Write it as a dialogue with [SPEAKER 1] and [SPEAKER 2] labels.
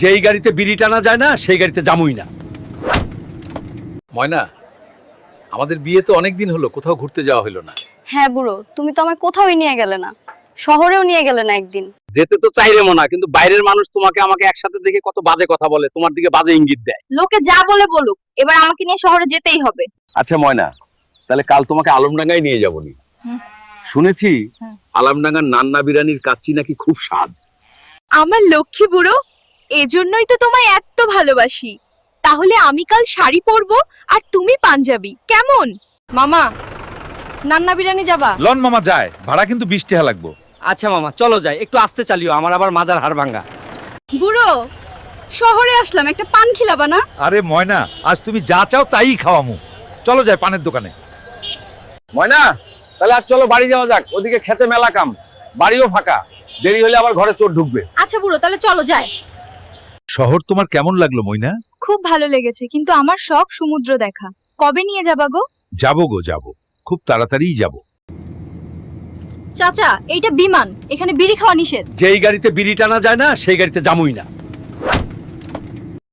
[SPEAKER 1] যেই গাড়িতে বিড়ি টানা যায় না সেই গাড়িতে জামুই না। ময়না, আমাদের বিয়ে তো অনেক দিন হলো, কোথাও ঘুরতে যাওয়া হলো না।
[SPEAKER 2] হ্যাঁ বুড়ো, তুমি তো আমায় কোথাও নিয়ে গেলে না, শহরেও নিয়ে গেলে না একদিন।
[SPEAKER 1] যেতে তো চাইরে মনা, কিন্তু বাইরের মানুষ তোমাকে আমাকে একসাথে দেখে কত বাজে কথা বলে, তোমার দিকে বাজে ইঙ্গিত দেয়।
[SPEAKER 2] লোকে যা বলে বলুক, এবার আমাকে নিয়ে শহরে যেতেই হবে।
[SPEAKER 1] আচ্ছা ময়না, তাহলে কাল তোমাকে আলমডাঙ্গায় নিয়ে যাবো নি। শুনেছি আলমডাঙ্গার নান্না বিরানির কাচ্চি নাকি খুব স্বাদ।
[SPEAKER 3] আমার লক্ষ্মী বুড়ো, এজন্যই তো তোমায় এত ভালোবাসি। তাহলে আমি কাল শাড়ি পরবো আর তুমি পাঞ্জাবি, কেমন?
[SPEAKER 2] মামা, নান্না বিরিয়ানি যাবা?
[SPEAKER 4] লন মামা যায়, ভাড়া কিন্তু 20 টাকা লাগবে।
[SPEAKER 5] আচ্ছা মামা চলো যাই, একটু আস্তে চালিও, আমার আবার মাজার হাড় ভাঙ্গা।
[SPEAKER 2] বুড়ো, শহরে আসলাম, একটা পান খিলাবা না?
[SPEAKER 4] আরে ময়না, আজ তুমি যা চাও তাই খাওয়ামু। চলো যাই পানের দোকানে।
[SPEAKER 5] ময়না, তাহলে আজ চলো বাড়ি যাওয়া যাক, ওদিকে খেতে মেলা কাম, বাড়িও ফাঁকা, দেরি হলে আবার ঘরে চোর ঢুকবে।
[SPEAKER 2] আচ্ছা বুড়ো, তাহলে চলো যাই।
[SPEAKER 4] শহর তোমার কেমন লাগলো ময়না?
[SPEAKER 3] খুব ভালো লেগেছে, কিন্তু আমার শখ সমুদ্র দেখা। কবে নিয়ে যাবা গো?
[SPEAKER 4] যাবো গো যাবো, খুব তাড়াতাড়িই যাবো।
[SPEAKER 2] চাচা, এইটা বিমান, এখানে বিড়ি খাওয়া নিষেধ।
[SPEAKER 1] যেই গাড়িতে বিড়ি টানা যায় না সেই গাড়িতে জামুই না।